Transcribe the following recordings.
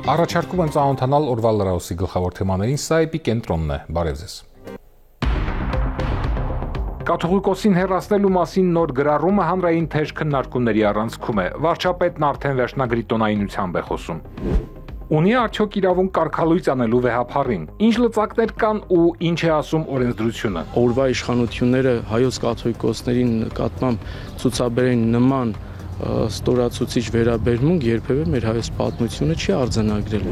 Առաջարկում եմ ծանոթանալ օրվա լրահոսի գլխավոր թեմաներին, սա էպիկենտրոնն է, բարև ձեզ։ Կաթողիկոսին հեռացնելու մասին նոր գրառումը հանրային թեժ քննարկումների առանցքում է, վարչապետն արդեն վերջնագրի տոնայնությամբ է խոսում։ Ունի արդյոք իրավունք կարգալույծ անելու վեհափառին, ինչ լծակներ կան ու ինչ է ասում օրենսդրությունը։ Օրվա իշխանությունները հայոց կաթողիկոսների նկատմամբ ցուցաբերեն նման ստորացուցիչ վերաբերմունք երբևէ մեր հայոց պատմությունը չի արձանագրել։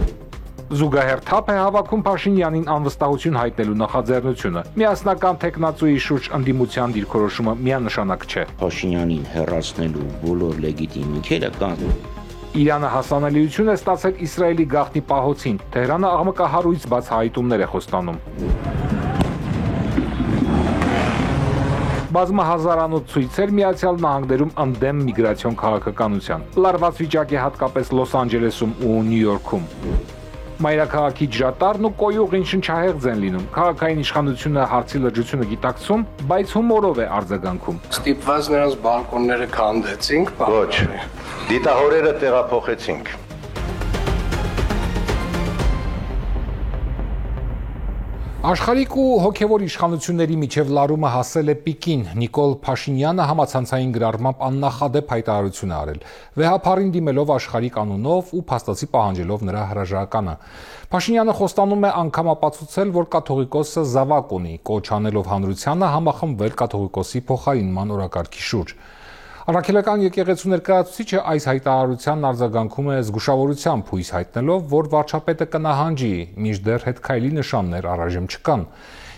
Զուգահեռ թափ է հավաքում Փաշինյանին անվստահություն հայտնելու նախաձեռնությունը։ Միասնական թեկնածուի շուրջ ընդդիմության դիրքորոշումը միանշանակ չէ։ Փաշինյանին հեռացնելու բոլոր լեգիտիմ ինքերը կան։ Իրանը հասանելիություն է ստացել Իսրայելի գաղտնի պահոցին։ Թեհրանը աղմկահարույց բացահայտումներ է խոստանում։ Բազմահազարանոց ցույցեր Միացյալ Նահանգներում ընդդեմ միգրացիոն քաղաքականության։ Լարված վիճակ է հատկապես Լոս Անջելեսում ու Նյու Յորքում։ Մայրաքաղաքի ջրատարն ու կոյուղին շնչահեղձ են լինում։ Քաղաքային իշխանությունը հարցի լրջությունը գիտակցում, բայց հումորով է արձագանքում։ Ստիպված նրանց բալկոնները քանդեցինք, Ոչ, դիտահորերը տեղափոխեցինք։ Աշխարհիկ ու հոգևոր իշխանությունների միջև լարումը հասել է պիկին։ Նիկոլ Փաշինյանը համացանցային գրառմամբ աննախադեպ հայտարարություն է արել, վեհափառին դիմելով աշխարհիկ անունով ու փաստացի պահանջելով նրա հրաժարականը։ Փաշինյանը խոստանում է անգամ ապացուցել, որ կաթողիկոսը զավակ ունի, կոչ անելով հանրությանը համախմբվել կաթողիկոսի փոխարինման օրակարգի շուրջ։ Առաքելական եկեղեցու ներկայացուցիչը այս հայտարարությանն արձագանքում է զգուշավորությամբ, հույս հայտնելով, որ վարչապետը կնահանջի, մինչդեռ հետքայլի նշաններ առայժմ չկան։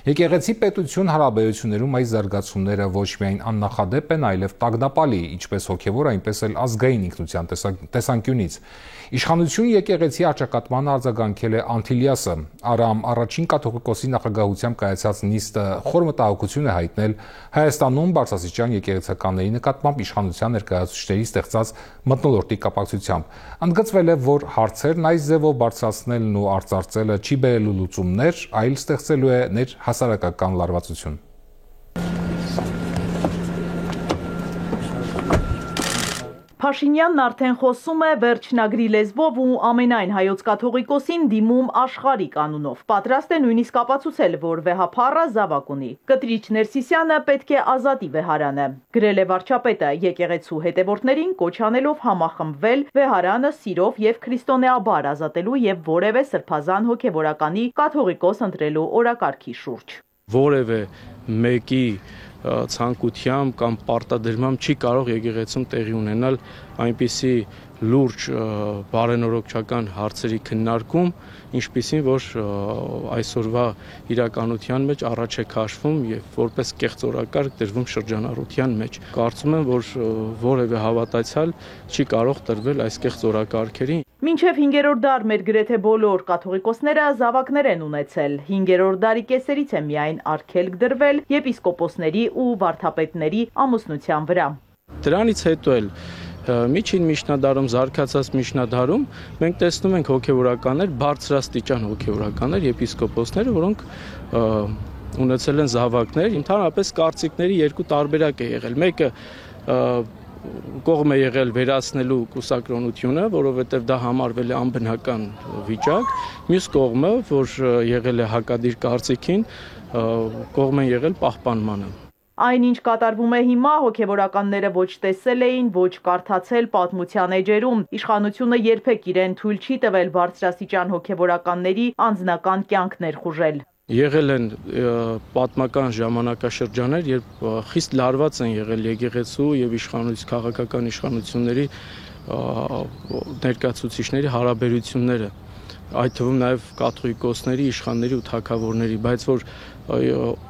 Եկեղեցի պետություն հարաբերություններում այս զարգացումները ոչ միայն աննախադեպ են, այլև տագնապալի, ինչպես հոգևոր, այնպես էլ ազգային ինքնության տեսանկյունից։ Իշխանություն եկեղեցի առճակատման արձագանքել է Անտիլիասը։ Արամ առաջին կաթողիկոսի նախագահությամբ կայացած նիստը խոր մտահոգություն է հայտնել Հայաստանում բարձրաստիճան եկեղեցականների նկատմամբ իշխանության ներկայացուցիչների ստեղծած մթնոլորտի կապակցությամբ։ Ընդգծվել է, որ հարցերն այս ձևով բարձրացնելն ու արծարծելը չի բերելու լուծումներ, այլ ստեղծելու է ներհասարակական լարվածություն։ Փաշինյանն արդեն խոսում է վերջնագրի լեզվով ու ամենայն հայոց կաթողիկոսին դիմում աշխարհիկ անունով։ Պատրաստ է նույնիսկ ապացուցել, որ վեհափառը զավակ ունի։ Կտրիչ Ներսիսյանը պետք է ազատի վեհարանը։ Գրել է վարչապետը եկեղեցու հետևորդներին կոչ անելով համախմբվել վեհարանը սիրով եւ քրիստոնեաբար ազատելու եւ որևէ սրբազան հոգեվորականի կաթողիկոս ընտրելու օրակարգի շուրջ։ Որևէ մեկի ցանկությամբ կամ պարտադրմամբ չի կարող եկեղեցում տեղի ունենալ այնպիսի լուրջ բարենորոգչական հարցերի քննարկում, ինչպիսին որ այսօրվա իրականության մեջ առաջ է քաշվում եւ որպես կեղծ օրակարգ դրվում շրջանառության մեջ։ Կարծում եմ, որ որևէ հավատացյալ չի կարող տրվել այս կեղծ օրակարգերին։ Մինչև 5-րդ դար մեր գրեթե բոլոր կաթողիկոսները զավակներ են ունեցել։ 5-րդ դարի կեսերից է միայն արգելք դրվել եպիսկոպոսների ու վարդապետների ամուսնության վրա։ Դրանից հետո էլ միջին միջնադարում, զարգացած միջնադարում մենք տեսնում ենք հոգևորականներ, բարձրաստիճան հոգևորականներ, եպիսկոպոսները, որոնք ունեցել են զավակներ, ընդհանրապես կարծիքների երկու տարբերակ է եղել։ Մեկը կողմ է եղել վերացնելու կուսակրոնությունը, որովհետև դա համարվել է անբնական վիճակ, մյուս կողմը, որ եղել է հակադիր կարծիքին, կողմ են եղել պահպանմանը։ Այնինչ կատարվում է հիմա, հոգևորականները ոչ տեսել էին, ոչ կարդացել պատմության էջերում։ Իշխանությունը երբեք իրեն թույլ չի տվել բարձրաստիճան հոգևորականների անձնական կյանք ներխուժել։ Եղել են պատմական ժամանակաշրջաններ, երբ խիստ լարված են եղել եկեղեցու եւ քաղաքական իշխանությունների ներկայացուցիչների հարաբերությունները, այդ թվում նաեւ կաթողիկոսների, իշխանների ու թագավորների, բայց որ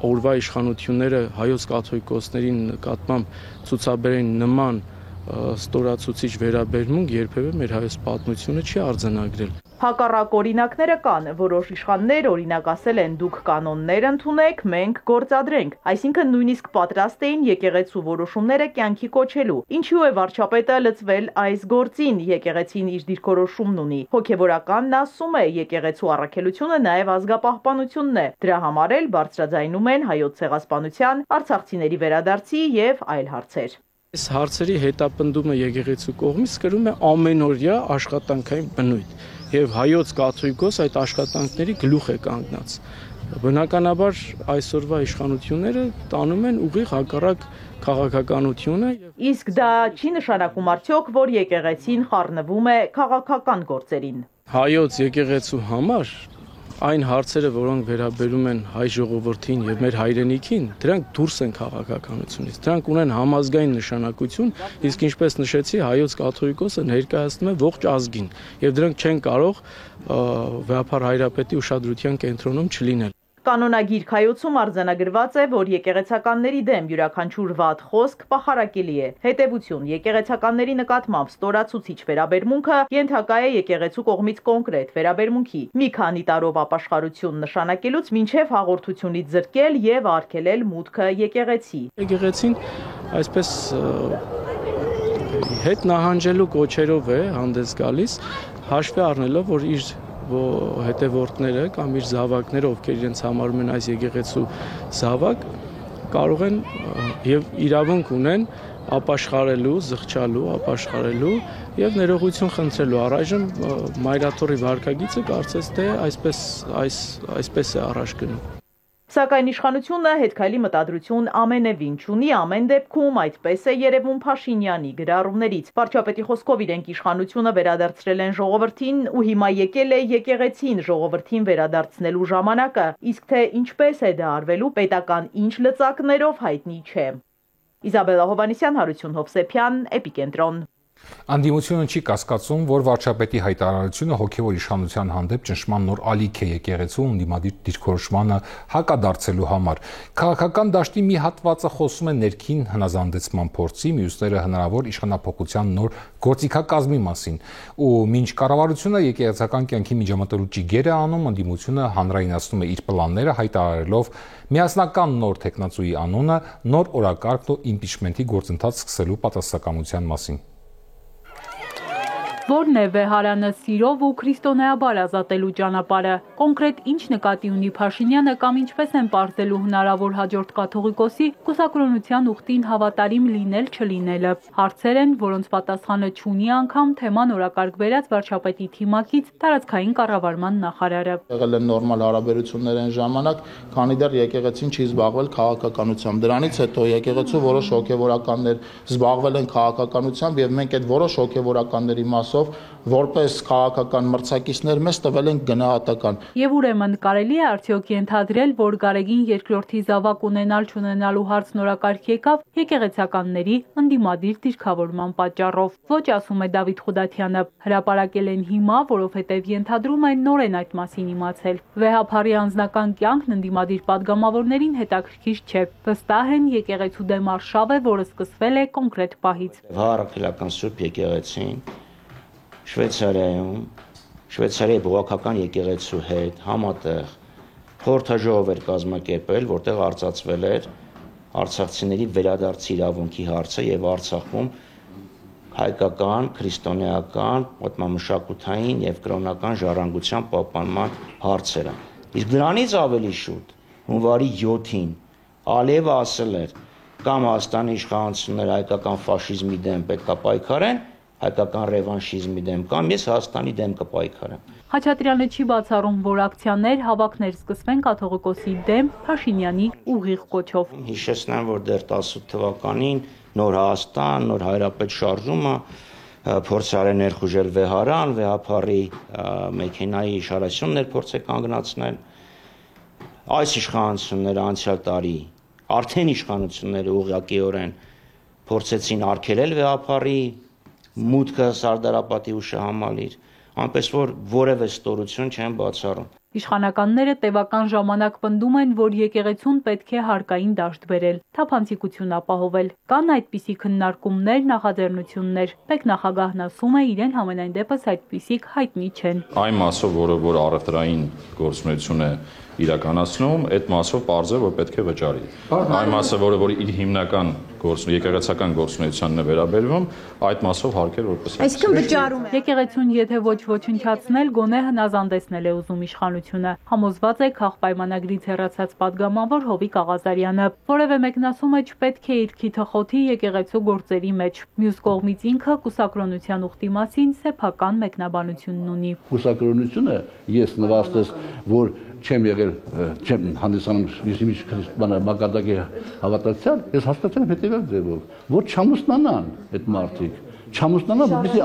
օրվա իշխանությունները հայոց կաթողիկոսների նկատմամբ ցուցաբերեն նման ստորացուցիչ վերաբերմունք երբևէ մեր հայոց պատմությունը չի արձանագրել։ Հակառակ օրինակները կան, որոշ իշխաններ օրինակ ասել են դուք կանոններ ընդունեք, մենք գործադրենք, այսինքն նույնիսկ պատրաստ էին եկեղեցու որոշումները կյանքի կոչելու։ Ինչու է վարչապետը լծվել այս գործին, եկեղեցին իր դիրքորոշումն ունի։ Հոգևորականն ասում է, եկեղեցու առաքելությունը նաև ազգապահպանությունն է, դրա համար էլ բարձրաձայնում են հայոց ցեղասպանության, արցախցիների վերադարձի եւ այլ հարցեր։ Այս հարցերի հետապնդումը եկեղեցու կողմից կրում է ամենօրյա աշխատանքային բնույթ։ եւ հայոց կաթողիկոս այդ աշխատանքների գլուխ է կանգնած։ Բնականաբար այսօրվա իշխանությունները տանում են ուղիղ հակառակ քաղաքականությունը։ Իսկ դա չի նշանակում արդյոք, որ եկեղեցին խառնվում է քաղաքական գործերին։ Հայոց եկեղեցու համար այն հարցերը, որոնք վերաբերում են հայ ժողովրդին եւ մեր հայրենիքին, դրանք դուրս են քաղաքականությունից։ Դրանք ունեն համազգային նշանակություն, իսկ ինչպես նշեցի, հայոց կաթողիկոսը ներկայացնում է ողջ ազգին, եւ դրանք չեն կարող վեհապար հայրապետի ուշադրության կենտրոնում չլինել։ Կանոնագիր քայոցում արձանագրված է, որ եկեղեցականների դեմ յուրաքանչյուր վատ խոսք պախարակելի է։ Հետևություն, եկեղեցականների նկատմամբ ստորացուցիչ վերաբերմունքը ենթակա է եկեղեցու կողմից կոնկրետ վերաբերմունքի։ Մի քանի տարով ապաշխարություն նշանակելուց մինչև հաղորդությունից զրկել եւ արգելել մուտքը եկեղեցի։ Եկեղեցին այսպես հետ նահանջելու կոչերով է հանդես գալիս, հաշվի առնելով, որ իր հետևորդները կամ իր զավակները, ովքեր իրենց համարում են այս եկեղեցու զավակ, կարող են եւ իրավունք ունեն ապաշխարելու, զղջալու, ապաշխարելու եւ ներողություն խնդրելու։ Առայժմ մայրաթորի վարքագիծը կարծես թե այսպես է առաջ գնում։ Սակայն իշխանությունը հետքայլի մտադրություն ամենևին չունի, ամեն դեպքում այդպես է երևում Փաշինյանի գրառումներից։ Վարչապետի խոսքով իրենք իշխանությունը վերադարձրել են ժողովրդին ու հիմա եկել է եկեղեցին ժողովրդին վերադարձնելու ժամանակը, իսկ թե ինչպես է դա արվելու պետական ինչ լծակներով հայտնի չէ։ Իզաբելլա Հովհաննիսյան, Հարություն Հովսեփյան, Էպիկենտրոն։ Անդիմությունը չի կասկածում, որ վարչապետի հայտարարությունը հոգևոր իշխանության հանդեպ ճնշման նոր ալիք է եկեղեցու ընդդիմադիր դիրքորոշմանը հակադարձելու համար։ Քաղաքական դաշտի մի հատվածը խոսում է ներքին հնազանդեցման փորձի, մյուսները հնարավոր իշխանափոխության նոր գործիքակազմի մասին։ Ու մինչ կառավարությունը եկեղեցական կյանքի միջամտելու ճիգեր է անում, ընդդիմությունը հանրայնացնում է իր պլանները հայտարարելով միասնական նոր թեկնածուի անունը, նոր օրակարգն ու իմպիչմենթի գործընթաց սկսելու պատասխանատվության մասին։ Որն է վեհարանը սիրով ու քրիստոնեաբար ազատելու ճանապարհը, կոնկրետ ինչ նկատի ունի Փաշինյանը կամ ինչպես են պարզելու հնարավոր հաջորդ կաթողիկոսի կուսակրոնության ուխտին հավատարիմ լինել-չլինելը։ Հարցեր են, որոնց պատասխանը չունի անգամ թեման օրակարգ բերած վարչապետի թիմակից տարածքային կառավարման նախարարը։ Եղել են նորմալ հարաբերություններ այն ժամանակ, քանի դեռ եկեղեցին չի զբաղվել քաղաքականությամբ։ Դրանից հետո եկեղեցու որոշ հոգևորականներ զբաղվել են քաղաքականությամբ եւ մենք այդ որոշ հոգևորականների մասով որպես քաղաքական մրցակիցներ մեզ տվել են գնահատական։ Եվ ուրեմն կարելի է արդյոք ենթադրել, որ Գարեգին երկրորդի զավակ ունենալ-չունենալու հարցն օրակարգ եկավ եկեղեցականների ընդդիմադիր դիրքավորման պատճառով։ Ոչ, ասում է Դավիթ Խուդաթյանը, հրապարակել են հիմա, որովհետև ենթադրում են նոր են այդ մասին իմացել։ Վեհապարի անձնական կյանքն ընդդիմադիր падգամավորներին հետաքրքիր չէ։ Վստահ են եկեղեցու դեմ արշավ է, որը սկսվել է կոնկրետ պահից։ Հռոմեական Սուրբ եկեղեցին Շվեյցարիայի բողոքական եկեղեցու հետ համատեղ խորհրդաժողով էր կազմակերպել, որտեղ արծարծվել էր արցախցիների վերադարձի իրավունքի հարցը եւ Արցախում հայկական, քրիստոնեական, պատմամշակութային եւ կրոնական ժառանգության պահպանման հարցերը։ Իսկ դրանից ավելի շուտ հունվարի 7-ին Ալիևը ասել էր կամ Հայաստանի իշխանությունները հայկական ֆաշիզմի դեմ պետք է պայքարեն, հայկական ռևանշիզմի դեմ կամ ես Հայաստանի դեմ կպայքարեմ։ Խաչատրյանը չի բացառում, որ ակցիաներ, հավաքներ սկսվեն կաթողիկոսի դեմ Փաշինյանի ուղիղ կոչով։ Հիշեցնեմ, որ դեռ 18 թվականին Նոր Հայաստան, Նոր Հայրապետ շարժումը փորձարե ներխուժել Վեհարան, Վեհապարի մեքենայի իշխարություններ փորձել կանգնացնել։ Այս իշխանությունները անցյալ տարի արդեն իշխանությունները ուղղակիորեն փորձեցին արգելել Վեհապարի մուտքը Սարդարապատի ու Շահամալիր, այնպես որ որևէ ստորություն չեն բացառում։ Իշխանականները տևական ժամանակ պնդում են, որ եկեղեցուն պետք է հարկային դաշտ բերել, թափանցիկություն ապահովել։ Կան այդպիսի քննարկումներ, նախաձեռնություններ։ Պետնախագահն ասում է, իրեն համենայն դեպս այդպիսիք հայտնի չեն։ Այն մասով, որ առևտրային գործունեություն է իրականացնում, այդ մասով պարզ է, որ պետք է վճարի։ Այն մասը, որը իր հիմնական եկեղեցական գործունեությանն է վերաբերվում, այդ մասով հարկեր որպես Այսինքն վճարում է։ Եկեղեցուն եթե ոչ ոչնչացնել, գոնե հնազանդեցնել է ուզում իշխանությունը։ Համոզված է քաղաքպայմանագրից հեռացած падգամավոր Հովիկ Աղազարյանը, որևէ մեկն ասում է չպետք է իր քիթը խոթի եկեղեցու գործերի մեջ։ Մյուս կողմից ինքը կուսակրոնության ուխտի մասին սեփական մեկնաբանությունն ունի։ Կուսակրոնությունը ես նվաստես, որ չեմ եղել, չեմ հանդիսանում ինչ մակարդակի հավատացյալ, ես հասկացել եմ հետևյալ ձևով, որ չամուսնանան այդ մարդիկ, չամուսնանան, որպեսզի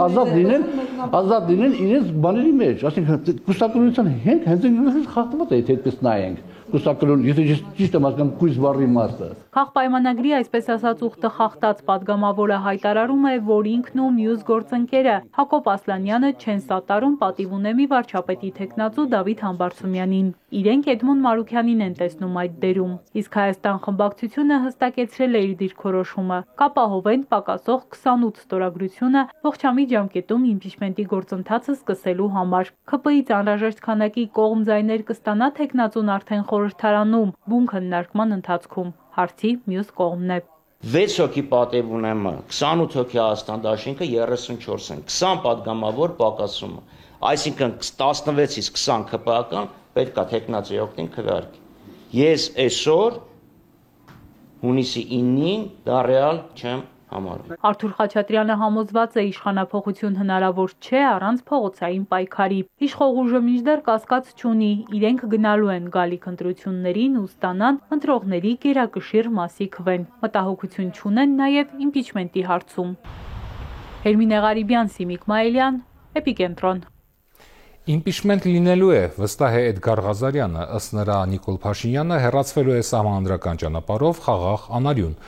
ազատ լինեն իրենց բաների մեջ, այսինքն կուսակրոնության հենց խախտված է, եթե այդպես նայենք։ Եթե ճիշտ եմ հասկանում կույս բառի իմաստը։ Քաղաքպայմանագրի այսպես ասած ուխտը խախտած падգամավորը հայտարարում է, որ ինքն ու մյուս գործընկերը Հակոբ Ասլանյանը չեն սատարում պատիվ ունեմի վարչապետի թեկնածու Դավիթ Համբարձումյանին։ Իրենք Էդմոն Մարուքյանին են տեսնում այդ դերում։ Իսկ Հայաստան խմբակցությունը հստակեցրել է իր դիրքորոշումը՝ կապահովեն պակասող 28 ստորագրությունը ողջամիտ ժամկետում իմպիչմենտի գործընթացը սկսելու համար։ ՔՊ-ից անհրաժեշտ քանակի կողմ ձայներ կստանա թեկնածուն արդեն խորհրդարանում բուն քննարկման ընթացքում։ Հարցի մյուս կողմն է։ 6 հոգի պատիվ ունեմը, 28 հոգի Հայաստան դաշինքը 34 են, 20 падգամավոր պակասումը։ Այսինքն 16-ից 20 ԿՊԱ-ական պետք է թեկնածուի օգտին քվեարկի։ Ես այսօր հունիսի 9-ին դա ռեալ չեմ համարում։ Արթուր Խաչատրյանը համոզված է իշխանափոխություն հնարավոր չէ առանց փողոցային պայքարի։ Իշխող ուժը մինչդեռ կասկած չունի, իրենք գնալու են գալիք ընտրություններին ու ստանան ընտրողների գերակշիռ մասի քվեն։ Մտահոգություն չունեն նաև իմպիչմենտի հարցում։ Հերմինե Ղարիբյան, Սիմիկ Մայիլյան, Էպիկենտրոն։ Իմպիչմենտ լինելու է, վստահ է Էդգար Ղազարյանը, ըստ նրա Նիկոլ Փաշինյանը հեռացվելու է սահմանադրական ճանապարհով խաղաղ անարյուն։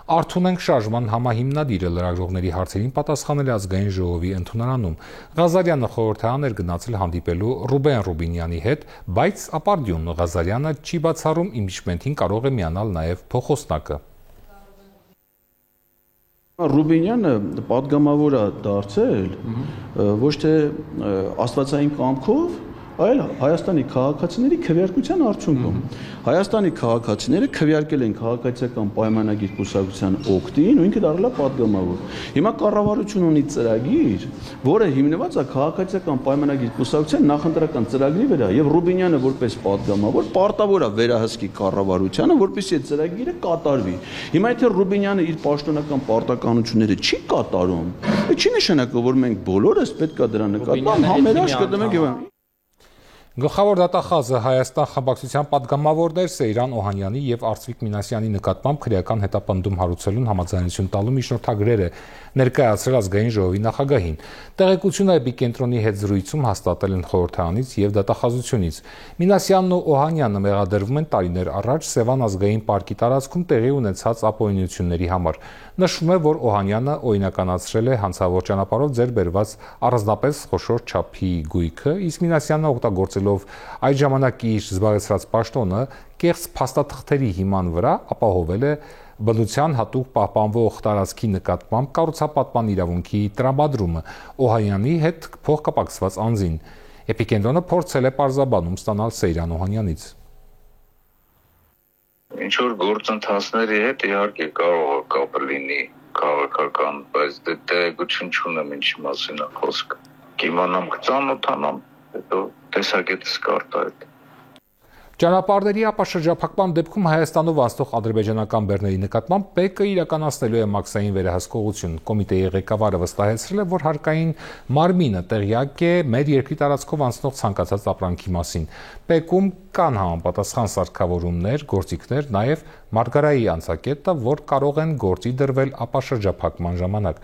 Արթուն ենք շարժման համահիմնադիրը լրագրողների հարցերին պատասխանել ազգային ժողովի ընդունարանում։ Ղազարյանը խորհրդարան էր գնացել հանդիպելու Ռուբեն Ռուբինյանի հետ, բայց ապարդյուն Ղազարյանը չի բացառում իմպիչմենտին կարող է միանալ նաև փոխոսնակը։ Ռուբինյանը падգամավոր է դարձել ոչ թե աստվածային կամքով, այլ Հայաստանի քաղաքացիների քվեարկության արդյունքում։ Հայաստանի քաղաքացիները քվեարկել են քաղաքացիական պայմանագիր կուսակցության օգտին ու ինքը դարձել է падգամավոր։ Հիմա կառավարությունը ունի ծրագիր, որը հիմնված է քաղաքացիական պայմանագիր կուսակցության նախընտրական ծրագրի վրա, եւ Ռուբինյանը որպես падգամավոր պարտավոր է վերահսկի կառավարությանը, որպեսզի այդ ծրագիրը կատարվի։ Հիմա եթե Ռուբինյանը իր պաշտոնական պարտականությունները չի կատարում, չի նշանակում, որ մենք բոլորս պետք է դրա նկատմամբ համերաշխ կդնենք եւ Գլխավոր դատախազը Հայաստան խմբակցության падգամավորներ Սեյրան Օհանյանի եւ Արծվիկ Մինասյանի նկատմամբ քրեական հետապնդում հարուցելուն համաձայնություն տալու միջնորդագրեր է ներկայացրել ազգային ժողովի նախագահին։ Տեղեկությունը Էպիկենտրոնի հետ զրույցում հաստատել են խորհրդարանից եւ դատախազությունից։ Մինասյանն ու Օհանյանը մեղադրվում են տարիներ առաջ Սևան ազգային պարկի տարածքում տեղի ունեցած ապօրինությունների համար։ Նշվում է, որ Օհանյանը օրինականացրել է հանցավոր ճանապարհով ձեռք բերված առանձնապես խոշոր չափի գույքը, իսկ Մինասյանը օգտագործելով այդ ժամանակ իր զբաղեցրած պաշտոնը կեղծ փաստաթղթերի հիման վրա ապահովել է բնության հատուկ պահպանվող տարածքի նկատմամբ կառուցապատման իրավունքի տրամադրումը Օհանյանի հետ փոխկապակցված անձին։ Էպիկենտրոնը փորձել է պարզաբանում ստանալ Սեյրան Օհանյանից։ Ինչ որ գործընթացների հետ իհարկե կարող է կապ լինի քաղաքական, բայց դե տեղեկություն չունեմ ինչի մասին է խոսքը։ Կիմանամ, կծանոթանամ, հետո տեսակետս կարտահայտ։ Ճանապարհների ապաշրջափակման դեպքում Հայաստանով անցնող ադրբեջանական բեռների նկատմամբ ՊԵԿ-ը իրականացնելու է մաքսային վերահսկողություն։ Կոմիտեի ղեկավարը վստահեցրել է, որ հարկային մարմինը տեղյակ է մեր երկրի տարածքով անցնող ցանկացած ապրանքի մասին։ ՊԵԿ-ում կան համապատասխան սարքավորումներ, գործիքներ, նաև մարգարայի անցակետը, որ կարող են գործի դրվել ապաշրջափակման ժամանակ։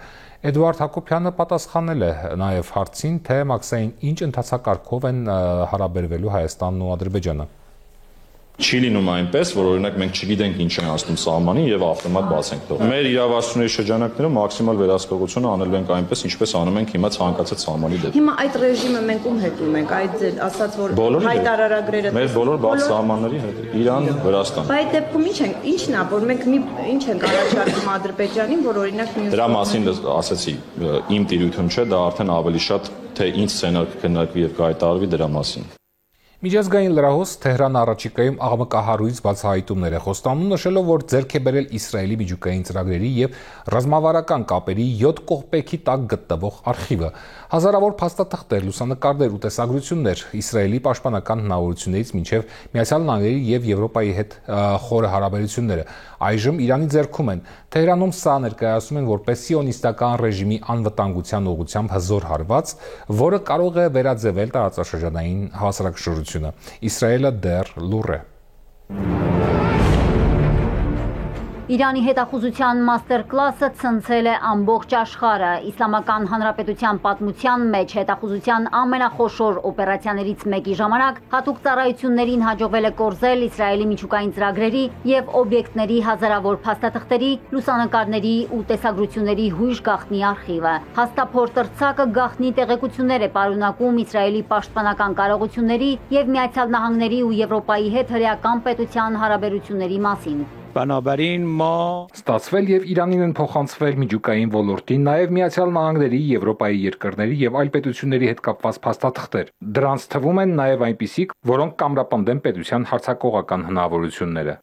Էդուարդ Հակոբյանը պատասխանել է նաև հարցին, թե մաքսային ինչ ընթացակարգով են հարաբերվելու Հայաստանն ու Ադրբեջանը։ Չի լինում այնպես, որ օրինակ մենք չգիտենք ինչ են ասում սահմանին եւ ավտոմատ բաց ենք թողնում։ Մեր իրավասությունների շրջանակներում մաքսիմալ վերահսկողությունը անելու ենք այնպես, ինչպես անում ենք հիմա ցանկացած սահմանի դեպքում։ Հիմա այդ ռեժիմը մենք ում հետ ունենք, այդ ասած որ հայտարարագրերը մեր բոլոր բաց սահմանների հետ, Իրան, Վրաստան։ Բայց այդ դեպքում ինչն է, որ մենք ինչ ենք առաջարկում Ադրբեջանին, որ օրինակ մյուս Դրա մասին ասացի, իմ տիրույթում չէ, դա արդեն ավելի շատ թե ինչ սցենար կքննարկվի եւ կհայտարարվի դրա մասին։ Միջազգային լրահոս Թեհրան առաջիկայում աղմկահարույց բացահայտումներ է խոստանում, նշելով, որ ձեռք է բերել Իսրայելի միջուկային ծրագրերի եւ ռազմավարական կապերի 7 կողպեքի տակ գտնվող արխիվը։ Հազարավոր փաստաթղթեր, լուսանկարներ ու տեսագրություններ Իսրայելի պաշտպանական հնարավորություններից մինչև Միացյալ Նահանգների եւ Եվրոպայի հետ խորը հարաբերությունները այժմ Իրանի ձեռքում են։ Թեհրանում սա ներկայացնում են որպես սիոնիստական ռեժիմի անվտանգության ուղղությամբ հզոր հարված, որը կարող է վերաձևել տարածաշրջանային հավասարակշռությունը։ Իսրայելը դեռ լուռ է։ Իրանի հետախուզության մաստեր կլասը ցնցել է ամբողջ աշխարհը։ Իսլամական Հանրապետության պատմության մեջ հետախուզության ամենախոշոր օպերացիաներից մեկի ժամանակ հատուկ ծառայություններին հաջողվել է կորզել Իսրայելի միջուկային ծրագրերի եւ օբյեկտների հազարավոր փաստաթղթերի, լուսանկարների ու տեսագրությունների հույժ գաղտնի արխիվը։ Հաստափոր տրցակը գաղտնի տեղեկություններ է պարունակում Իսրայելի պաշտպանական կարողությունների եւ Միացյալ Նահանգների ու Եվրոպայի հետ հրեական պետության հարաբերությունների մասին։ Ստացվել եւ Իրանին են փոխանցվել միջուկային ոլորտին, նաեւ Միացյալ Նահանգների, Եվրոպայի երկրների եւ այլ պետությունների հետ կապված փաստաթղթեր։ Դրանց թվում են նաեւ այնպիսիք, որոնք կամրապնդեն պետության հարձակողական հնարավորությունները։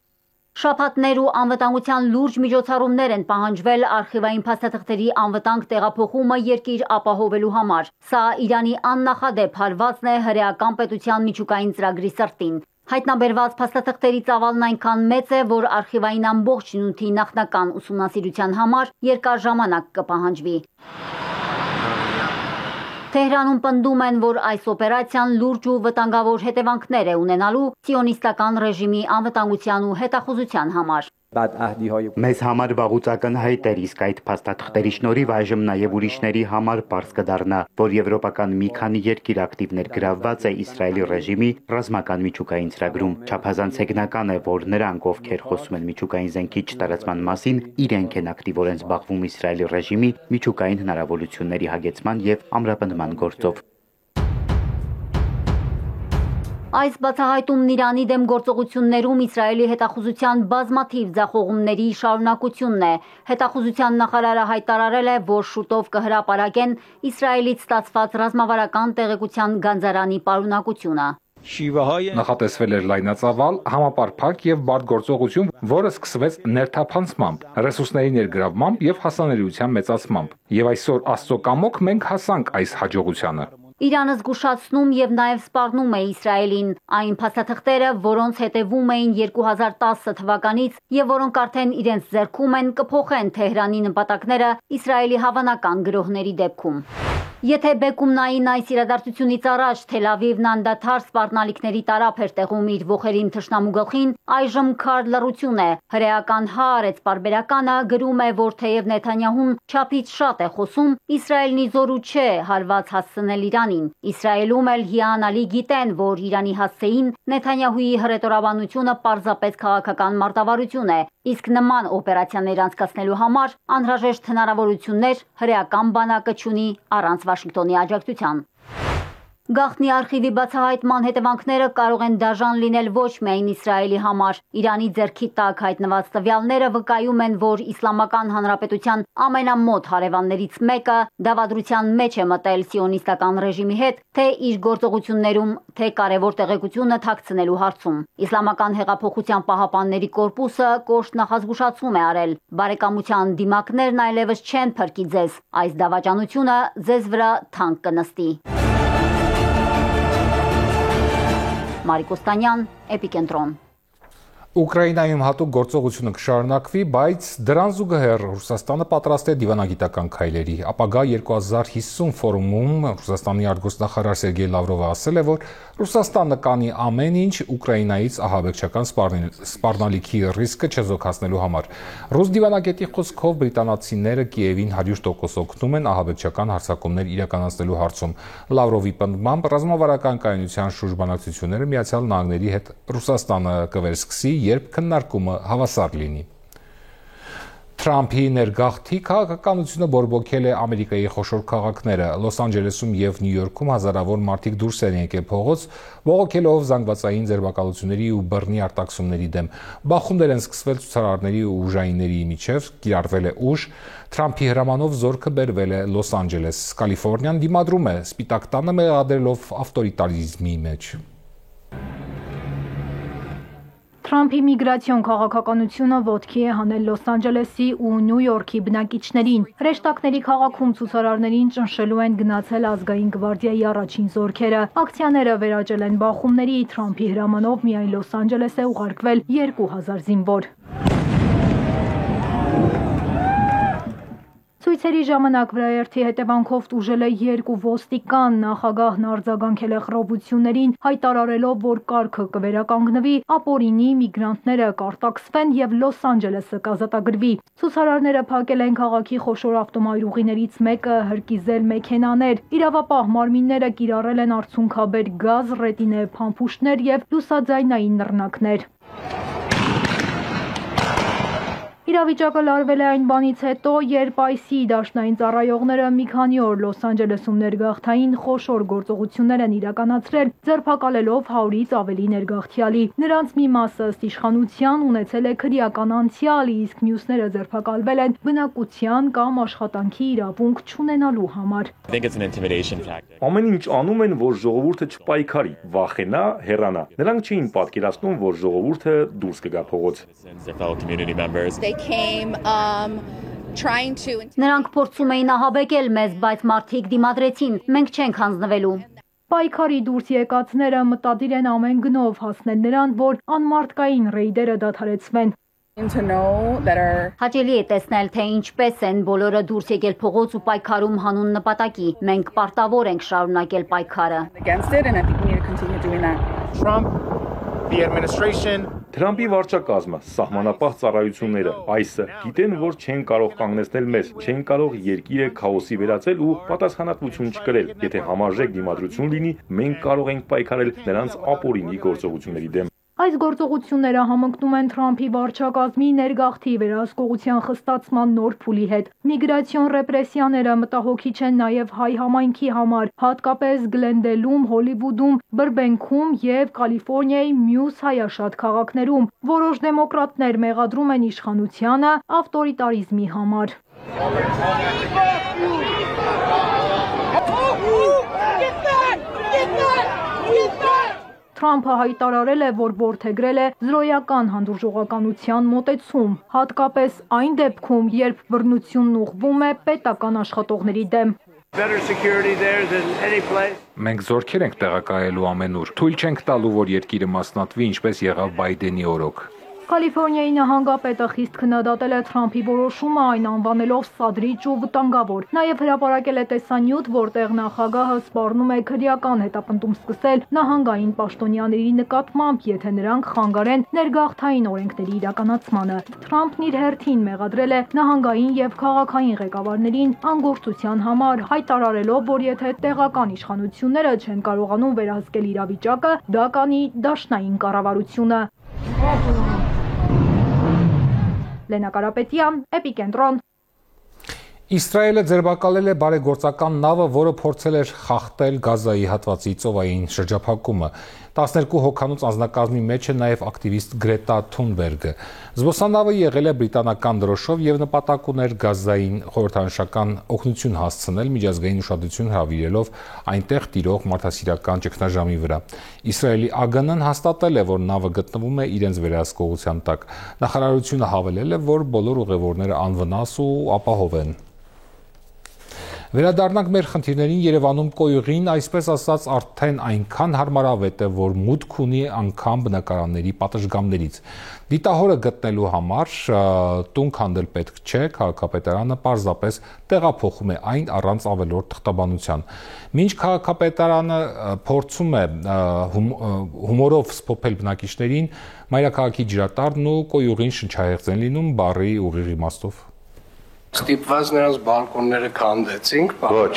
Շաբաթներ ու անվտանգության լուրջ միջոցառումներ են պահանջվել արխիվային փաստաթղթերի անվտանգ տեղափոխումը երկիր ապահովելու համար։ Սա Իրանի աննախադեպ հարվածն է հրեական պետության միջուկային ծրագրի սրտին։ Հայտնաբերված փաստաթղթերի ծավալն այնքան մեծ է, որ արխիվային ամբողջ նյութի նախնական ուսումնասիրության համար երկար ժամանակ կպահանջվի։ Թեհրանում պնդում են, որ այս օպերացիան լուրջ ու վտանգավոր հետևանքներ է ունենալու սիոնիստական ռեժիմի անվտանգության ու հետախուզության համար։ Մեզ համար վաղուց ակնհայտ էր, իսկ այդ փաստաթղթերի շնորհիվ այժմ նաև ուրիշների համար պարզ կդառնա, որ եվրոպական մի քանի երկիր ակտիվ ներգրավված է Իսրայելի ռեժիմի ռազմական միջուկային ծրագրում։ Չափազանց հեգնական է, որ նրանք, ովքեր խոսում են միջուկային զենքի չտարածման մասին, իրենք են ակտիվորեն զբաղվում Իսրայելի ռեժիմի միջուկային հնարավորությունների հագեցման եւ ամրապնդման գործով։ Այս բացահայտումն Իրանի դեմ գործողություններում Իսրայելի հետախուզության բազմաթիվ ձախողումների շարունակությունն է։ Հետախուզության նախարարը հայտարարել է, որ շուտով կհրապարակեն Իսրայելից ստացված ռազմավարական տեղեկության գանձարանի պարունակությունը։ Նախատեսվել էր լայնածավալ, համապարփակ եւ բարդ գործողություն, որը սկսվեց ներթափանցմամբ, ռեսուրսների ներգրավմամբ եւ հասանելիության մեծացմամբ։ Եվ այսօր Աստծո կամոք մենք հասանք այս հաջողությանը։ Իրանը զգուշացնում եւ նաեւ սպառնում է Իսրայելին այն փաստաթղթերը, որոնց հետևում էին 2010 թվականից եւ որոնք արդեն իրենց ձեռքում են, կփոխեն Թեհրանի նպատակները Իսրայելի հավանական գրոհների դեպքում։ Եթե բեկումնային այս իրադարձությունից առաջ Թել Ավիվն անդադար սպառնալիքների տարափ էր տեղում իր ոխերիմ թշնամու գլխին, այժմ քար լռություն է։ Հրեական Հaaretz պարբերականը գրում է, որ թեև Նեթանյահուն չափից շատ է խոսում, Իսրայելն ի զորու չէ հարված հասցնել Իրանին։ Իսրայելում էլ հիանալի գիտեն, որ Իրանի հասցեին Նեթանյահուի հռետորաբանությունը պարզապես քաղաքական մարտավարություն է, իսկ նման օպերացիաներ անցկացնելու համար անհրաժեշտ հնարավորություններ հրեական բանակը չունի առանց Վաշինգտոնի աջակցության։ Գաղտնի արխիվի բացահայտման հետևանքները կարող են դաժան լինել ոչ միայն Իսրայելի համար։ Իրանի ձեռքի տակ հայտնված տվյալները վկայում են, որ Իսլամական Հանրապետության ամենամոտ հարևաններից մեկը դավադրության մեջ է մտել սիոնիստական ռեժիմի հետ, թե իր գործողություններում, թե կարևոր տեղեկությունը թաքցնելու հարցում։ Իսլամական հեղափոխության պահապանների կորպուսը կոշտ նախազգուշացում է արել. բարեկամության դիմակներն այլևս չեն փրկի ձեզ, այս դավաճանությունը ձեզ վրա թանկ կնստի։ Մարիկ Օստանյան, Էպիկենտրոն։ Ուկրաինայում հատուկ գործողությունը կշարունակվի, բայց դրան զուգահեռ Ռուսաստանը պատրաստ է դիվանագիտական քայլերի։ Ապագա 2050 ֆորումում Ռուսաստանի արտգործնախարար Սերգեյ Լավրովը ասել է, որ Ռուսաստանը կանի ամեն ինչ Ուկրաինայից ահաբեկչական սպառնալիքի ռիսկը չեզոքացնելու համար։ Ռուս դիվանագետի խոսքով բրիտանացիները Կիևին 100% օգնում են ահաբեկչական հարձակումներ իրականացնելու հարցում։ Լավրովի պնդմամբ ռազմավարական կայունության շուրջ բանակցությունները Միացյալ Նահանգների հետ Ռուսաստանը կվերսկսի, երբ քննարկումը հավասար լինի։ Թրամփի ներգաղթի քաղաքականությունը բորբոքել է Ամերիկայի խոշոր քաղաքները։ Լոս Անջելեսում եւ Նյու Յորքում հազարավոր մարդիկ դուրս են եկել փողոց, բողոքելով զանգվածային ձերբակալությունների ու բռնի արտաքսումների դեմ։ Բախումներ են սկսվել ցուցարարների ու ուժայինների միջև, կիրառվել է ուժ։ Թրամփի հրամանով զորքը բերվել է Լոս Անջելես։ Կալիֆոռնիան դիմադրում է Սպիտակ տանը մեղադրելով ավտորիտարիզմի մեջ։ Թրամփի միգրացիոն քաղաքականությունը ոտքի է հանել Լոս Անջելեսի ու Նյու Յորքի բնակիչներին։ Հրեշտակների քաղաքում ցուցարարներին ճնշելու են գնացել ազգային գվարդիայի առաջին զորքերը։ Ակցիաները վերաճել են բախումների, Թրամփի հրամանով միայն Լոս Անջելես է ուղարկվել 2000 զինվոր։ Ցույցերի ժամանակ վրաերթի հետևանքով տուժել է 2 ոստիկան, նախագահն արձագանքել է խռովություններին, հայտարարելով, որ կարգը կվերականգնվի, ապօրինի միգրանտները կարտաքսվեն եւ Լոս Անջելեսը կազատագրվի։ Ցուցարարները փակել են քաղաքի խոշոր ավտոմայրուղիներից մեկը, հրկիզել մեքենաներ, իրավապահ մարմինները կիրառել են արցունքաբեր գազ, ռետինե փամփուշտներ եւ լուսաձայնային նռնակներ։ Իրավիճակը լարվել է այն բանից հետո, երբ ICE դաշնային ծառայողները մի քանի օր Լոս Անջելեսում ներգաղթային խոշոր գործողություններ են իրականացրել, ձերբակալելով 100-ից ավելի ներգաղթյալի։ Նրանց մի մասը ըստ իշխանության ունեցել է քրեական անցյալ, իսկ մյուսները ձերբակալվել են բնակության կամ աշխատանքի իրավունք չունենալու համար։ Ամեն ինչ անում են, որ ժողովուրդը չպայքարի, վախենա, հեռանա։ Նրանք չէին պատկերացնում, որ ժողովուրդը դուրս կգա փողոց։ Նրանք փորձում էին ահաբեկել մեզ, բայց մարդիկ դիմադրեցին, մենք չենք հանձնվելու։ Պայքարի դուրս եկածները մտադիր են ամեն գնով հասնել նրան, որ անմարդկային ռեյդերը դադարեցվեն։ Հաճելի է տեսնել, թե ինչպես են բոլորը դուրս եկել փողոց ու պայքարում հանուն նպատակի։ Մենք պարտավոր ենք շարունակել պայքարը։ Թրամփի վարչակազմը, սահմանապահ ծառայությունները, ICE-ը գիտեն, որ չեն կարող կանգնեցնել մեզ, չեն կարող երկիրը քաոսի վերածել ու պատասխանատվություն չկրել։ Եթե համարժեք դիմադրություն լինի, մենք կարող ենք պայքարել նրանց ապօրինի գործողությունների դեմ։ Այս գործողությունները համընկնում են Թրամփի վարչակազմի ներգաղթի վերահսկողության խստացման նոր փուլի հետ։ Միգրացիոն ռեպրեսիաները մտահոգիչ են նաև հայ համայնքի համար, հատկապես Գլենդելում, Հոլիվուդում, Բրբենքում եւ Կալիֆոռնիայի մյուս հայաշատ քաղաքներում։ Որոշ դեմոկրատներ մեղադրում են իշխանությանը ավտորիտարիզմի համար։ Թրամփը հայտարարել է, որ որդեգրել է զրոյական հանդուրժողականության մոտեցում, հատկապես այն դեպքում, երբ բռնությունն ուղղվում է պետական աշխատողների դեմ։ Մենք զորքեր ենք տեղակայելու ամենուր։ Թույլ չենք տալու, որ երկիրը մասնատվի, ինչպես եղավ Բայդենի օրոք։ Կալիֆոռնիայի նահանգապետը խիստ քննադատել է Թրամփի որոշումը, այն անվանելով սադրիչ ու վտանգավոր։ Նաև հրապարակել է տեսանյութ, որտեղ նախագահը սպառնում է քրեական հետապնդում սկսել նահանգային պաշտոնյաների նկատմամբ, եթե նրանք խանգարեն ներգաղթային օրենքների իրականացմանը։ Թրամփն իր հերթին մեղադրել է նահանգային եւ քաղաքային ղեկավարներին անգործության համար, հայտարարելով, որ եթե տեղական իշխանությունները չեն կարողանում վերահսկել իրավիճակը, դա կանի դաշնային կառավարությունը։ Լենա Կարապետյան, Էպիկենտրոն։ Իսրայելը ձերբակալել է բարեգործական նավը, որը փորձել էր խախտել Գազայի հատվածի ծովային շրջափակումը։ 12 հոգանոց անձնակազմի մեջ է նաև ակտիվիստ Գրետա Թունբերգը։ Զբոսանավը եղել է բրիտանական դրոշով եւ նպատակ ուներ Գազային խորհրդանշական օգնություն հասցնել միջազգային ուշադրություն հրավիրելով այնտեղ տիրող մարդասիրական ճգնաժամի վրա։ Իսրայելի ԱԳՆ-ն հաստատել է, որ նավը գտնվում է իրենց վերահսկողության տակ։ Նախարարությունը հավելել է, որ բոլոր ուղևորները անվնաս ու ապահով են։ Վերադառնանք մեր խնդիրներին, Երևանում կոյուղին, այսպես ասած, արդեն այնքան հարմարավետ է, որ մուտք ունի անգամ բնակարանների պատշգամբներից։ Դիտահորը գտնելու համար տուն քանդել պետք չէ, քաղաքապետարանը պարզապես տեղափոխում է այն առանց ավելորդ թղթաբանության։ Մինչ քաղաքապետարանը փորձում է հումորով սփոփել բնակիչներին, մայրաքաղաքի ջրատարն ու կոյուղին շնչահեղձ են լինում բառի ուղիղ իմաստով։ Ստիպված նրանց բալկոնները քանդեցինք, ոչ։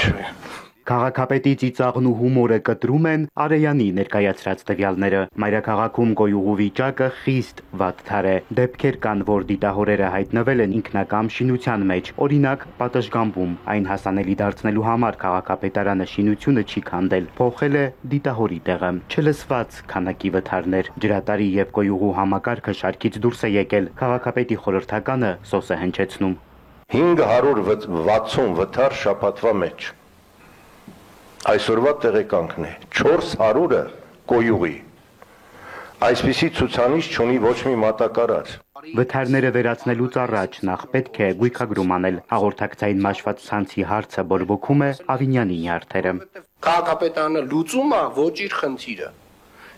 Քաղաքապետի ծիծաղն ու հումորը կտրում են Արեյանի ներկայացրած տվյալները։ Մայրաքաղաքում կոյուղու վիճակը խիստ վատթար է։ Դեպքեր կան, որ դիտահորերը հայտնվել են ինքնակամ շինության մեջ։ Օրինակ, պատշգամբում այն հասանելի դարձնելու համար քաղաքապետարանը շինությունը չի քանդել, փոխել է դիտահորի տեղը։ Չլսված քանակի վթարներ, ջրատարի եւ կոյուղու համակարգը շարքից դուրս է եկել։ Քաղաքապետի խորհրդականը սոս է հնչեցնում։ 560 վթար շաբաթվա մեջ։ Այսօրվա տեղեկանքն է 400-ը կոյուղի։ Այսպիսի ցուցանիշ չունի ոչ մի մատակարար։ Վթարները վերացնելուց առաջ նախ պետք է գույքագրում անել հաղորդակցային մաշված ցանցի հարցը բորբոքում է Ավինյանի նյարդերը։ Քաղաքապետարանը լուծում է ոչ իր խնդիրը։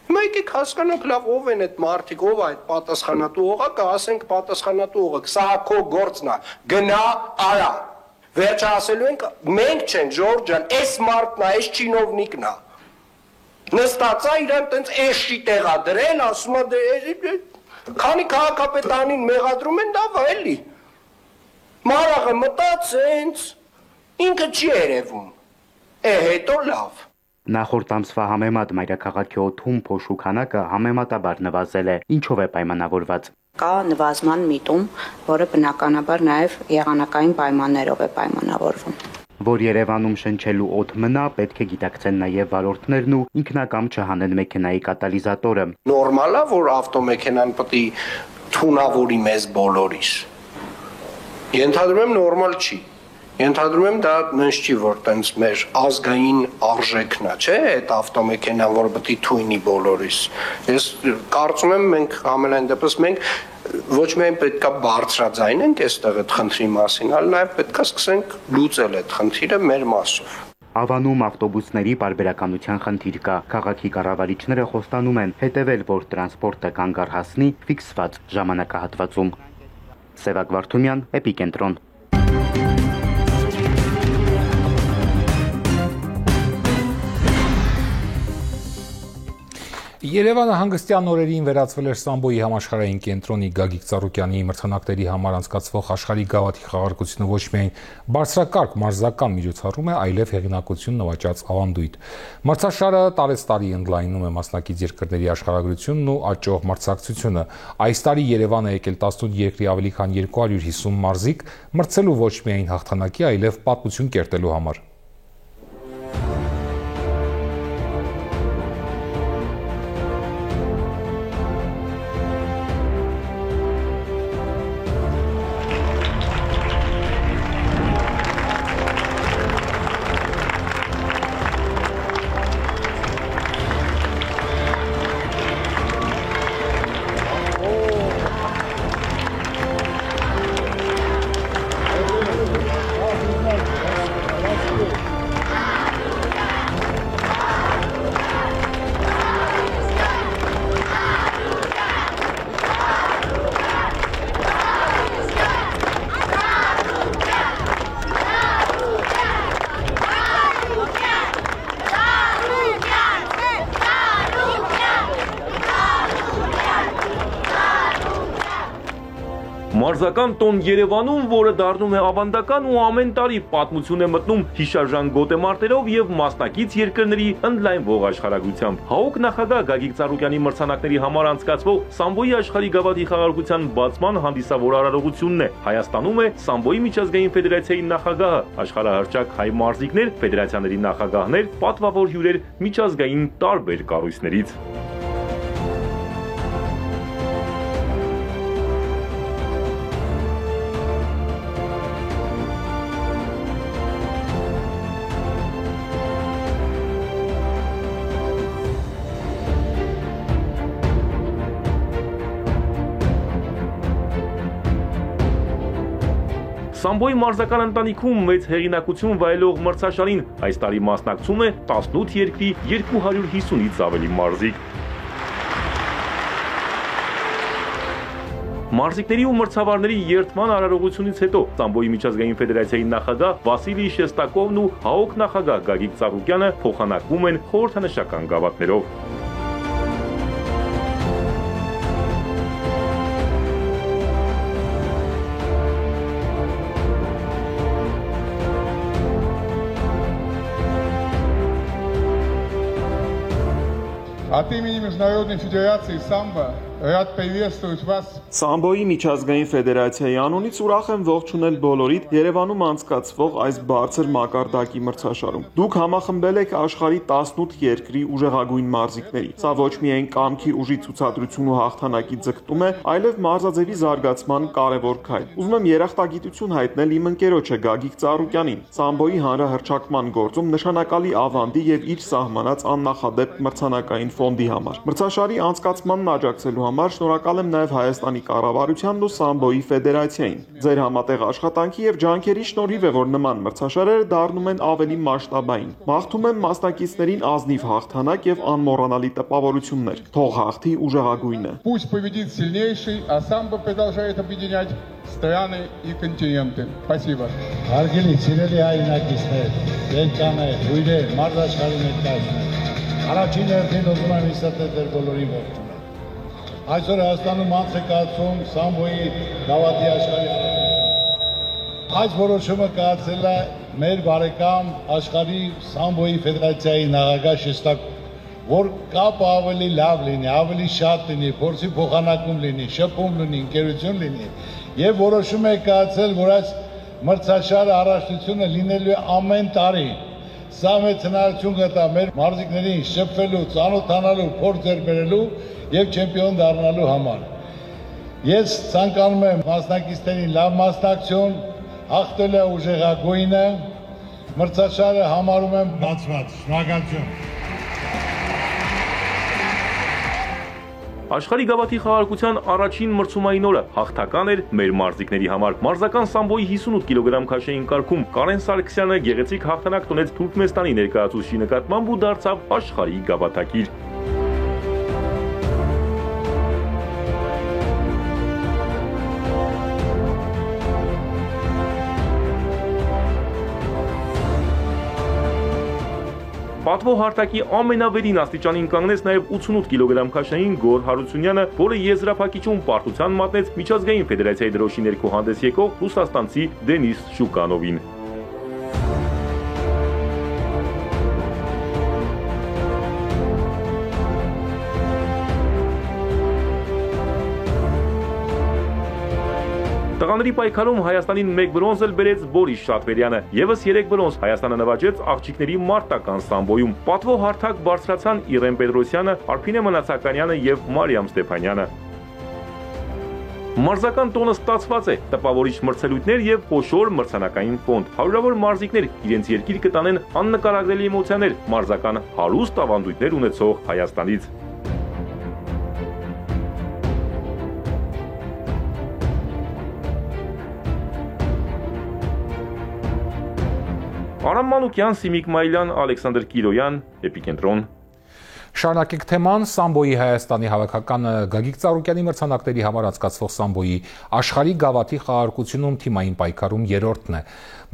Հիմա եկեք հասկանանք լավ ով են այդ մարդիկ, ով է այդ պատասխանատու օղակը, ասենք պատասխանատու օղակ, սա քո գործն է, գնա արա։ Վերջը ասելու ենք մենք չենք Ժորժ ջան, այս մարդն է, այս չինովնիկն է։ Նստած է իրան տենց էշի տեղա դրել, ասում է քանի քաղաքապետանին մեղադրում են դա էլի։ Մարաղը մտած հենց ինքը չի երևում։ Հետո լավ։ Նախորդ ամսվա համեմատ մայրաքաղաքի օդում փոշու քանակը համեմատաբար նվազել է, ինչով է պայմանավորված։ Կա նվազման միտում, որը բնականաբար նաև եղանակային պայմաններով է պայմանավորվում։ Որ Երևանում շնչելու օդ մնա, պետք է գիտակցեն նաև վարորդներն ու ինքնակամ չհանեն մեքենայի կատալիզատորը։ Նորմալ է, որ ավտոմեքենան պետք է թունավորի մեզ բոլորիս։ Ենթադրում եմ նորմալ չի։ Ենթադրում եմ դա նենց չի, որ տենց մեր ազգային արժեքն է, չէ՞, այդ ավտոմեքենան, որ պետք է թույնի բոլորիս։ Ես կարծում եմ մենք ամենայն դեպս մենք ոչ միայն պետքա բարձրաձայնենք այստեղ այդ խնդրի մասին, այլ նաև պետքա սկսենք լուծել այդ խնդիրը մեր մասով։ Ավանում ավտոբուսների պարբերականության խնդիր կա։ Քաղաքի կառավարիչները խոստանում են հետևել, որ տրանսպորտը կանգ առհասնի ֆիքսված ժամանակահատվածում։ Սևակ Վարդումյան, Էպիկենտրոն։ Երևանը հանգստյան օրերին վերածվել էր Սամբոյի համաշխարհային կենտրոնի Գագիկ Ծառուկյանի մրցանակների համար անցկացվող աշխարհի գավաթի խաղարկությունը ոչ միայն բարձրակարգ մարզական միջոցառում է, այլև հեղինակություն նվաճած ավանդույթ։ Մրցաշարը տարեցտարի ընդլայնում է մասնակից երկրների աշխարհագրությունն ու աճող մրցակցությունը։ Այս տարի Երևան է եկել 18 երկրի ավելի քան 250 մարզիկ մրցելու ոչ միայն հաղթանակի, այլև պատմություն կերտելու համար։ Մարզական տոն Երևանում, որը դառնում է ավանդական ու ամեն տարի պատմություն է մտնում հիշարժան գոտեմարտերով եւ մասնակից երկրների ընդլայնվող աշխարհագրությամբ։ ՀԱՕԿ նախագահ Գագիկ Ծառուկյանի մրցանակների համար անցկացվող Սամբոյի աշխարհի գավաթի խաղարկության բացման հանդիսավոր արարողությունն է։ Հայաստանում է Սամբոյի միջազգային ֆեդերացիայի նախագահը, աշխարհահռչակ հայ մարզիկներ, ֆեդերացիաների նախագահներ, պատվավոր հյուրեր միջազգային տարբեր կառույցներից։ Սամբոյի մարզական ընտանիքում մեծ հեղինակություն վայելող մրցաշարին այս տարի մասնակցում է 18 երկրի 250-ից ավելի մարզիկ։ Մարզիկների ու մրցավարների երթման արարողությունից հետո Սամբոյի միջազգային ֆեդերացիայի նախագահ Վասիլի Շեստակովն ու ՀԱՕԿ նախագահ Գագիկ Ծառուկյանը փոխանակվում են խորհրդանշական գավաթներով։ От имени Международной Федерации самбо Рад приветствовать вас. Սամբոյի միջազգային ֆեդերացիայի անունից ուրախ եմ ողջունել բոլորիդ Երևանում անցկացվող այս բարձր մակարդակի մրցաշարում։ Դուք համախմբել եք աշխարհի 18 երկրի ուժեղագույն մարզիկների։ Սա ոչ միայն կամքի ուժի ցուցադրություն ու հաղթանակի ձգտում է, այլև մարզաձևի զարգացման կարևոր քայլ։ Ուզում եմ երախտագիտություն հայտնել իմ ընկերոջը Գագիկ Ծառուկյանին, Սամբոյի հանրահռչակման գործում նշանակալի ավանդի եւ իր սահմանած աննախադեպ մրցանակային ֆոնդի համար։ Մրցաշարի անցկացմանն աջակցելու համար շնորհակալ եմ նաև Հայաստանի կառավարությանն ու Սամբոյի ֆեդերացիային։ Ձեր համատեղ աշխատանքի եւ ջանքերի շնորհիվ է, որ նման մրցաշարերը դառնում են ավելի մասշտաբային։ Մաղթում եմ մասնակիցներին ազնիվ հաղթանակ եւ անմոռանալի տպավորություններ։ Թող հաղթի ուժեղագույնը։ Пусть победит сильнейший, а самбо продолжает объединять страны и континенты. Спасибо. Հարգելի սիրելի հայրենակիցներ, դերկաներ, հյուրեր, մարզաշխարհի ներկայացներ։ Առաջին հերթին ուզում եմ իստել ձեր բոլորին ողջունել։ Այսօր Հայաստանում անց է կացվում Սամբոյի գավաթի աշխարհի առաջին։ Այս որոշումը կայացել է մեր բարեկամ աշխարհի Սամբոյի ֆեդերացիայի նախագահ Շեստակով, որ կապը ավելի լավ լինի, ավելի շատ լինի, փորձի փոխանակում լինի, շփում լինի, ընկերություն լինի, եւ որոշում է կայացել, որ այս մրցաշարը առաջնությունը լինելու է ամեն տարի։ Սա մեծ հնարավորություն կտա մեր մարզիկներին շփվելու, ծանոթանալու, փորձ ձեռք բերելու եւ չեմպիոն դառնալու համար։ Ես ցանկանում եմ մասնակիցներին լավ մասնակցություն, հաղթել է ուժեղագույնը, մրցաշարը համարում եմ բացված։ Շնորհակալություն։ Աշխարհի գավաթի խաղարկության առաջին մրցումային օրը հաղթական էր մեր մարզիկների համար։ Մարզական սամբոյի 58 կիլոգրամ քաշային կարգում Կարեն Սարգսյանը գեղեցիկ հաղթանակ տոնեց Թուրքմենստանի ներկայացուցիչի նկատմամբ ու դարձավ աշխարհի գավաթակիր։ Պատվո-հարթակի ամենավերին աստիճանին կանգնեց նաև 88 կիլոգրամ քաշային Գոր Հարությունյանը, որը եզրափակիչում պարտության մատնեց միջազգային ֆեդերացիայի դրոշի ներքո հանդես եկող ռուսաստանցի Դենիս Շուկանովին։ Տղաների պայքարում Հայաստանին 1 բրոնզ էլ բերեց Բորիս Շատվերյանը, եւս 3 բրոնզ Հայաստանը նվաճեց աղջիկների մարտական սամբոյում։ Պատվո հարթակ բարձրացան Իրեն Պետրոսյանը, Արփինե Մնացականյանը եւ Մարիամ Ստեփանյանը։ Մարզական տոնը ստացված է, տպավորիչ մրցելույթներ եւ խոշոր մրցանակային ֆոնդ։ Հարյուրավոր մարզիկներ իրենց երկիր կտանեն աննկարագրելի էմոցիաներ մարզական հարուստ ավանդույթներ ունեցող Հայաստանից։ Արամ Մանուկյան, Սիմիկ Մայլյան, Ալեքսանդր Կիրոյան, Էպիկենտրոն։ Շարունակենք թեման Սամբոյի Հայաստանի հավաքականը Գագիկ Ծառուկյանի մրցանակների համար անցկացվող Սամբոյի աշխարհի գավաթի խաղարկությունում թիմային պայքարում երրորդն է։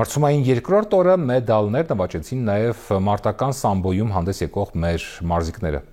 Մրցումային երկրորդ օրը մեդալներ նվաճեցին նաև մարտական Սամբոյում հանդես եկող մեր մարզիկները։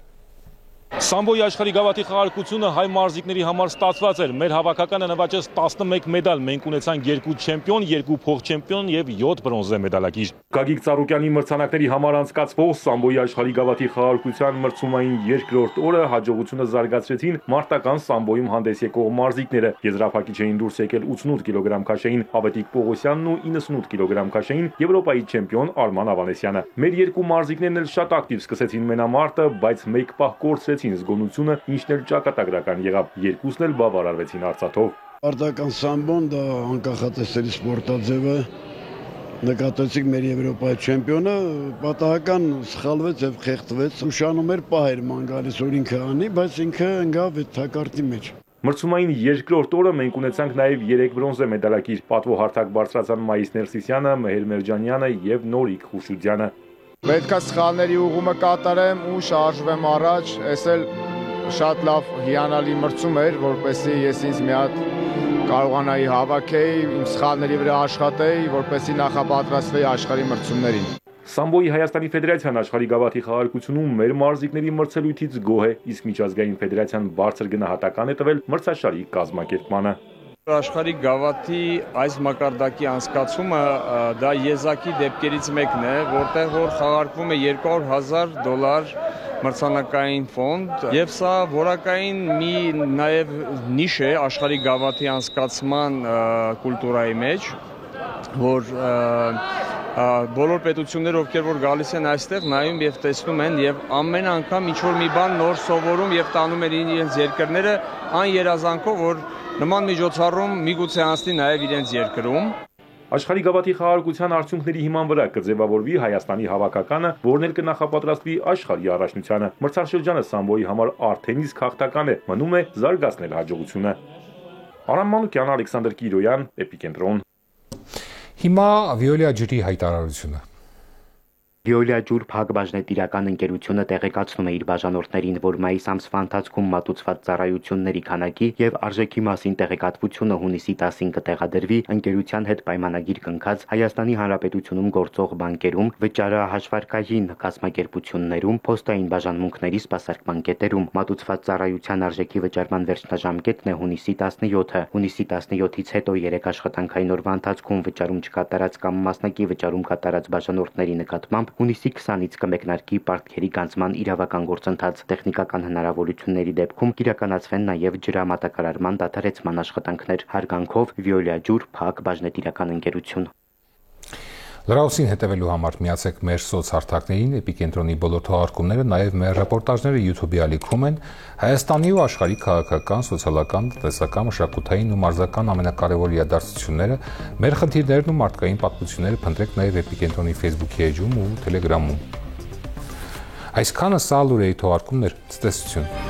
Սամբոյի աշխարհի գավաթի խաղարկությունը հայ մարզիկների համար ստացված էր։ Մեր հավաքականը նվաճեց 11 մեդալ, մենք ունեցանք 2 չեմպիոն, 2 փոխչեմպիոն եւ 7 բրոնզե մեդալակիր։ Գագիկ Ծառուկյանի մրցանակների համար անցկացվող Սամբոյի աշխարհի գավաթի խաղարկության մրցումային երկրորդ օրը հաջողությունը զարգացրեցին մարտական Սամբոյում հանդես եկող մարզիկները։ Եզրափակիչ էին դուրս եկել 88 կիլոգրամ քաշային Ավետիք Պողոսյանն ու 98 կիլոգրամ քաշային Եվրոպայի չեմպիոն Արման Ավանեսյանը։ Մեր երկու մարզիկներն էլ շատ ակտիվ սկսեցին մենամարտը, բայց մեկ պահ կորցրեցին զգոնությունը, ինչն էլ ճակատագրական եղավ։ Երկուսն էլ բավարարվեցին արծաթով։ Մարտական սամբոն դա անկախատեսելի սպորտաձև է։ Նկատեցիք մեր Եվրոպայի չեմպիոնը պատահական սխալվեց եւ խեղդվեց։ Ուշանում էր պահեր ման գալիս որ ինքը անի, բայց ինքը ընկավ այդ թակարդի մեջ։ Մրցումային երկրորդ օրը մենք ունեցանք նաև 3 բրոնզե մեդալակիր։ Պատվո հարթակ բարձրացան Մայիս Ներսիսյանը, Մեհեր Մերջանյանը եւ Նորիկ Խուշուդյանը։ Պետք է սխալների ուղումը կատարեմ ու շարժվեմ առաջ, այս էլ շատ լավ հիանալի մրցում էր, որպեսզի ես ինձ մի հատ կարողանայի հավաքեի, իմ սխալների վրա աշխատեի, որպեսզի նախապատրաստվեի աշխարհի մրցումներին։ Սամբոյի Հայաստանի Ֆեդերացիան աշխարհի գավաթի խաղարկությունում մեր մարզիկների մրցելույթից գոհ է, իսկ միջազգային ֆեդերացիան բարձր գնահատական է տվել մրցաշարի կազմակերպմանը։ Աշխարհի գավաթի այս մակարդակի անցկացումը դա եզակի դեպքերից մեկն է, որտեղ որ խաղարկվում է $200,000 մրցանակային ֆոնդ, եւ սա որակային մի նաեւ նիշ է աշխարհի գավաթի անցկացման կուլտուրայի մեջ, որ բոլոր պետությունները, ովքեր որ գալիս են այստեղ, նայում եւ տեսնում են եւ ամեն անգամ ինչ որ մի բան նոր սովորում եւ տանում են իրենց երկրները այն երազանքով, որ նման միջոցառում միգուցե անցնի նաեւ իրենց երկրում։ Աշխարհի գավաթի խաղարկության արդյունքների հիման վրա կձևավորվի Հայաստանի հավաքականը, որն էլ կնախապատրաստվի աշխարհի առաջնությանը։ Մրցաշրջանը Սամբոյի համար արդեն իսկ հաղթական է, մնում է զարգացնել հաջողությունը։ Արամ Մանուկյան, Ալեքսանդր Կիրոյան, Էպիկենտրոն։ Հիմա Վիոլիա ջրի հայտարարությունը։ Վիոլիա ջուր փակbaşնետիրական ընկերությունը տեղեկացնում է իր բաժանորդներին, որ մայիս ամսվա ընթացքում մատուցված ծառայությունների քանակի եւ արժեքի մասին տեղեկատվությունը հունիսի 10-ին կտեղադրվի ընկերության հետ պայմանագիր կնքած Հայաստանի Հանրապետությունում գործող բանկերում, վճարահաշվարկային կազմակերպություններում, փոստային բաժանմունքների սպասարկման կետերում։ Մատուցված ծառայության արժեքի վճարման վերջնաժամկետն է հունիսի 17-ը։ Հունիսի 17-ից հետո 3 աշխատանքային օրվա ընթացքում վճարում չկատարած կամ մասնակի վճարում կատարած բաժանորդների նկատմամբ հունիսի 20-ից կմեկնարկի պարտքերի գանձման իրավական գործընթաց։ Տեխնիկական հնարավորությունների դեպքում կիրականացվեն նաև ջրամատակարարման դադարեցման աշխատանքներ։ Հարգանքով Վիոլիա ջուր փակ բաժնետիրական ընկերություն։ Լրահոսին հետևելու համար միացեք մեր սոցհարթակներին, Էպիկենտրոնի բոլոր թողարկումները, նաև մեր ռեպորտաժները YouTube-ի ալիքում են։ Հայաստանի ու աշխարհի քաղաքական, սոցիալական, տնտեսական, մշակութային ու մարզական ամենակարևոր իրադարձությունները, մեր խնդիրներն ու մարդկային պատմությունները փնտրեք նաև Էպիկենտրոնի Facebook-ի էջում ու Telegram-ում։ Այսքանը սա լուրերի թողարկումներ, ցտեսություն։